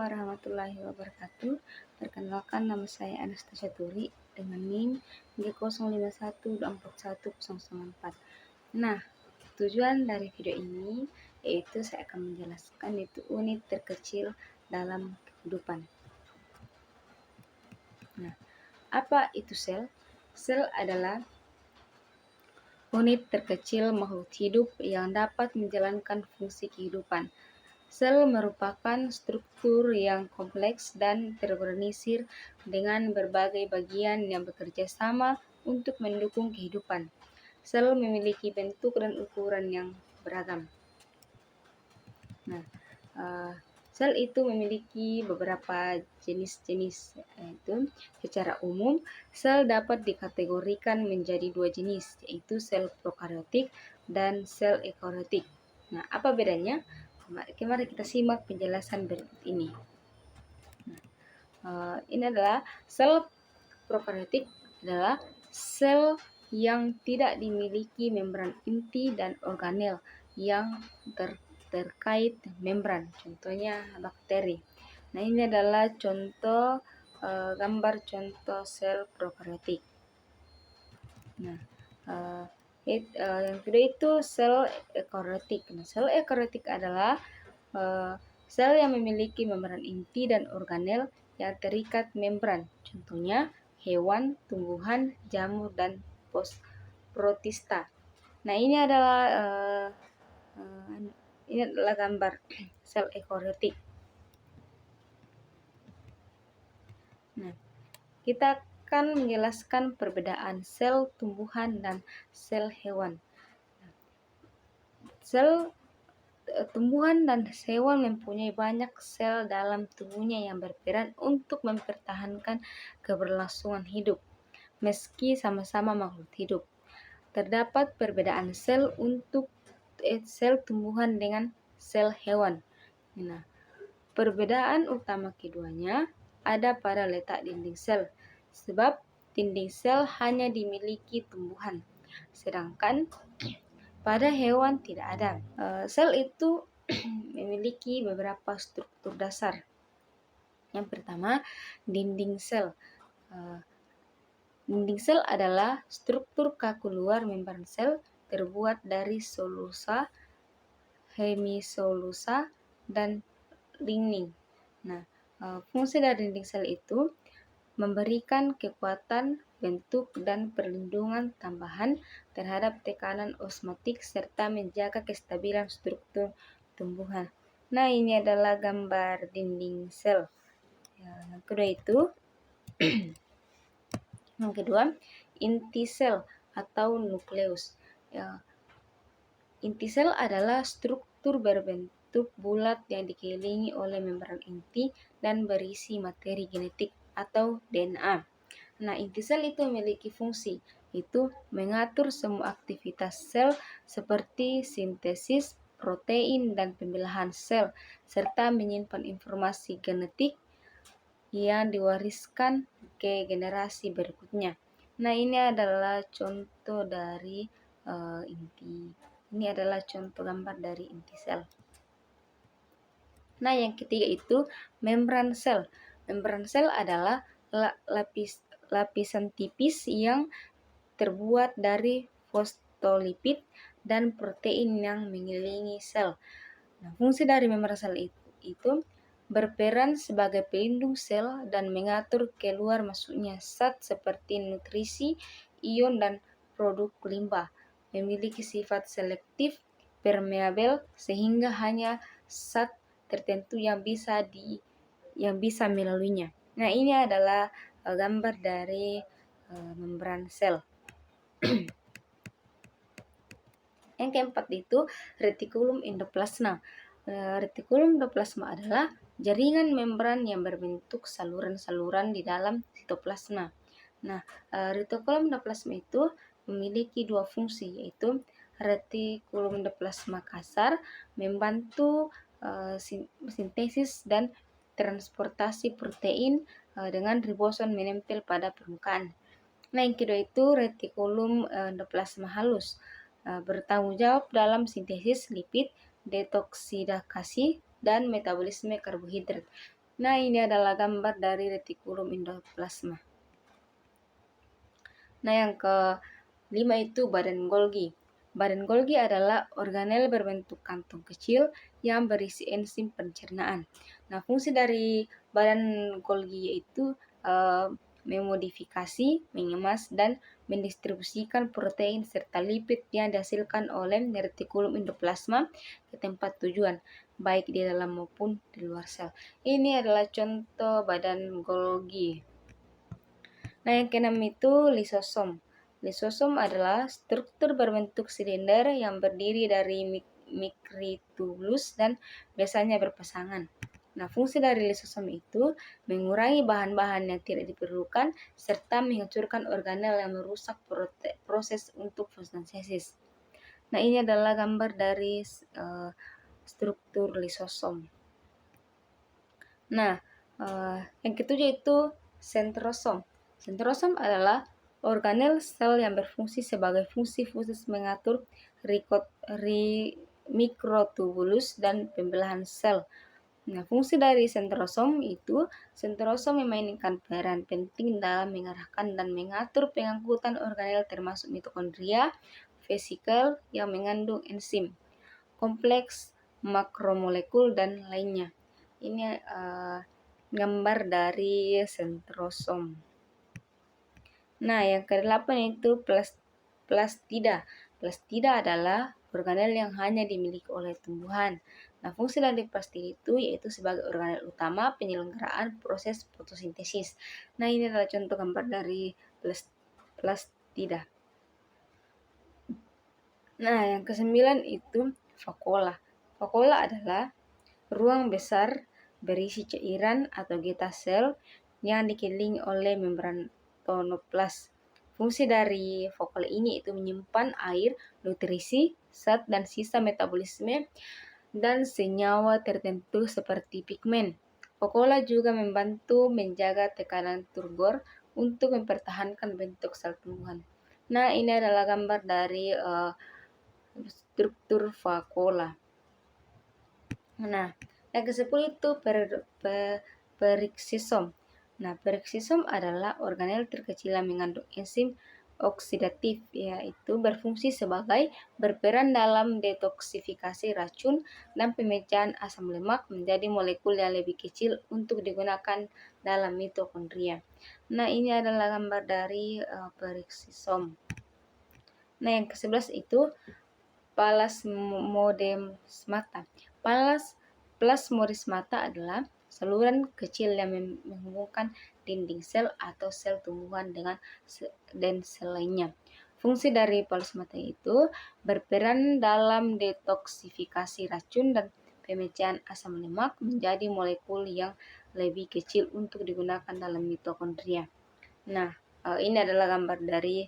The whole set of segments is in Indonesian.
warahmatullahi wabarakatuh. Perkenalkan, nama saya Anastasia Turi dengan NIM G0512411004. Nah, tujuan dari video ini yaitu saya akan menjelaskan itu unit terkecil dalam kehidupan. Nah, apa itu sel? Sel adalah unit terkecil makhluk hidup yang dapat menjalankan fungsi kehidupan. Sel merupakan struktur yang kompleks dan terorganisir dengan berbagai bagian yang bekerja sama untuk mendukung kehidupan. Sel memiliki bentuk dan ukuran yang beragam. Nah, sel itu memiliki beberapa jenis-jenis. Itu secara umum, sel dapat dikategorikan menjadi dua jenis, yaitu sel prokariotik dan sel eukariotik. Nah, apa bedanya? Mari kita simak penjelasan berikut ini. Ini adalah sel prokariotik adalah sel yang tidak dimiliki membran inti dan organel yang terkait membran, contohnya bakteri. Nah, ini adalah contoh gambar contoh sel prokariotik. Nah, yang kedua itu sel eukariotik. Nah, sel eukariotik adalah sel yang memiliki membran inti dan organel yang terikat membran, contohnya hewan, tumbuhan, jamur, dan protista. Nah, ini adalah gambar sel eukariotik. Nah, kita akan menjelaskan perbedaan sel tumbuhan dan sel hewan. Sel tumbuhan dan hewan mempunyai banyak sel dalam tubuhnya yang berperan untuk mempertahankan keberlangsungan hidup, meski sama-sama makhluk hidup. Terdapat perbedaan sel untuk sel tumbuhan dengan sel hewan. Nah, perbedaan utama keduanya ada pada letak dinding sel, sebab dinding sel hanya dimiliki tumbuhan, sedangkan pada hewan tidak ada. Sel itu memiliki beberapa struktur dasar. Yang pertama, dinding sel. Dinding sel adalah struktur kaku luar membran sel terbuat dari selulosa, hemiselulosa, dan lignin. Nah, fungsi dari dinding sel itu memberikan kekuatan, bentuk, dan perlindungan tambahan terhadap tekanan osmotik serta menjaga kestabilan struktur tumbuhan. Nah, ini adalah gambar dinding sel. Yang kedua itu yang kedua, inti sel atau nukleus. Inti sel adalah struktur berbentuk bulat yang dikelilingi oleh membran inti dan berisi materi genetik atau DNA. Nah, inti sel itu memiliki fungsi, yaitu mengatur semua aktivitas sel seperti sintesis protein dan pembelahan sel, serta menyimpan informasi genetik yang diwariskan ke generasi berikutnya. Nah, ini adalah contoh dari inti. Ini adalah contoh gambar dari inti sel. Nah, yang ketiga itu membran sel. Membran sel adalah lapisan tipis yang terbuat dari fosfolipid dan protein yang mengelilingi sel. Nah, fungsi dari membran sel itu berperan sebagai pelindung sel dan mengatur keluar masuknya zat seperti nutrisi, ion, dan produk limbah. Memiliki sifat selektif, permeabel, sehingga hanya zat tertentu yang bisa melaluinya. Nah, ini adalah gambar dari membran sel. Yang keempat itu retikulum endoplasma. Retikulum endoplasma adalah jaringan membran yang berbentuk saluran-saluran di dalam sitoplasma. Nah, retikulum endoplasma itu memiliki dua fungsi, yaitu retikulum endoplasma kasar membantu sintesis dan transportasi protein dengan ribosom menempel pada permukaan. Nah, yang kedua itu retikulum endoplasma halus, bertanggung jawab dalam sintesis lipid, detoksidasi, dan metabolisme karbohidrat. Nah, ini adalah gambar dari retikulum endoplasma. Nah, yang kelima itu badan Golgi. Badan Golgi adalah organel berbentuk kantong kecil yang berisi enzim pencernaan. Nah, fungsi dari badan Golgi yaitu memodifikasi, mengemas, dan mendistribusikan protein serta lipid yang dihasilkan oleh retikulum endoplasma ke tempat tujuan, baik di dalam maupun di luar sel. Ini adalah contoh badan Golgi. Nah, yang keenam itu lisosom. Lisosom adalah struktur berbentuk silinder yang berdiri dari mikritubulus dan biasanya berpasangan. Nah, fungsi dari lisosom itu mengurangi bahan-bahan yang tidak diperlukan serta menghancurkan organel yang merusak proses untuk fotosintesis. Nah, ini adalah gambar dari struktur lisosom. Nah, yang ketujuh itu sentrosom. Sentrosom adalah organel sel yang berfungsi sebagai fungsi khusus mengatur mikrotubulus dan pembelahan sel. Nah, fungsi dari sentrosom itu, sentrosom memainkan peran penting dalam mengarahkan dan mengatur pengangkutan organel termasuk mitokondria, vesikel yang mengandung enzim, kompleks makromolekul, dan lainnya. Ini gambar dari sentrosom. Nah, yang kedelapan itu plastida. Plastida adalah organel yang hanya dimiliki oleh tumbuhan. Nah, fungsi dari plastida itu yaitu sebagai organel utama penyelenggaraan proses fotosintesis. Nah, ini adalah contoh gambar dari plastida. Nah, yang kesembilan itu vakuola. Vakuola adalah ruang besar berisi cairan atau getah sel yang dikelilingi oleh membran tonoplas. Fungsi dari vakuola ini itu menyimpan air, nutrisi, zat dan sisa metabolisme dan senyawa tertentu seperti pigmen. Vakuola juga membantu menjaga tekanan turgor untuk mempertahankan bentuk sel tumbuhan. Nah, ini adalah gambar dari struktur vakuola. Nah, yang ke-10 itu periksisom. Nah, periksisom adalah organel terkecil yang mengandung enzim oksidatif, yaitu berfungsi sebagai berperan dalam detoksifikasi racun dan pemecahan asam lemak menjadi molekul yang lebih kecil untuk digunakan dalam mitokondria. Nah, ini adalah gambar dari periksisom. Nah, yang ke-11 itu plasmodesmata. Plasmodesmata adalah saluran kecil yang menghubungkan dinding sel atau sel tumbuhan dan sel lainnya. Fungsi dari plasmata itu berperan dalam detoksifikasi racun dan pemecahan asam lemak menjadi molekul yang lebih kecil untuk digunakan dalam mitokondria. Nah, ini adalah gambar dari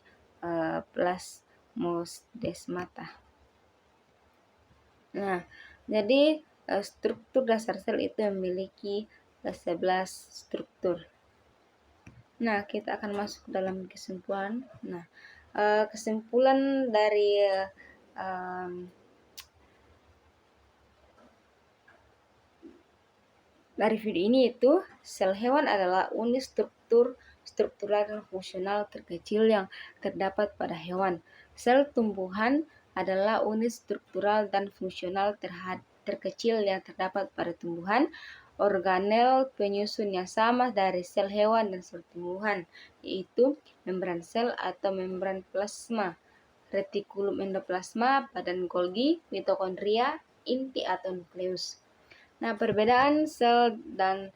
plasmodesmata. Nah, jadi struktur dasar sel itu memiliki 11 struktur. Nah, kita akan masuk dalam kesimpulan. Nah, kesimpulan dari video ini itu sel hewan adalah unit struktural dan fungsional terkecil yang terdapat pada hewan. Sel tumbuhan adalah unit struktural dan fungsional terkecil yang terdapat pada tumbuhan. Organel penyusun yang sama dari sel hewan dan sel tumbuhan, yaitu membran sel atau membran plasma, retikulum endoplasma, badan Golgi, mitokondria, inti atau nukleus. Nah, perbedaan sel dan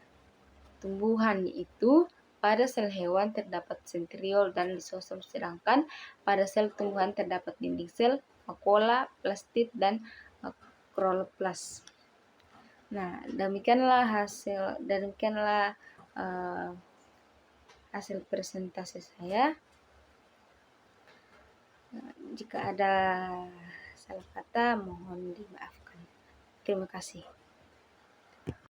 tumbuhan itu pada sel hewan terdapat sentriol dan lisosom, sedangkan pada sel tumbuhan terdapat dinding sel, vakuola, plastid, dan kloroplas. Nah, demikianlah hasil presentasi saya. Jika ada salah kata, mohon dimaafkan. Terima kasih.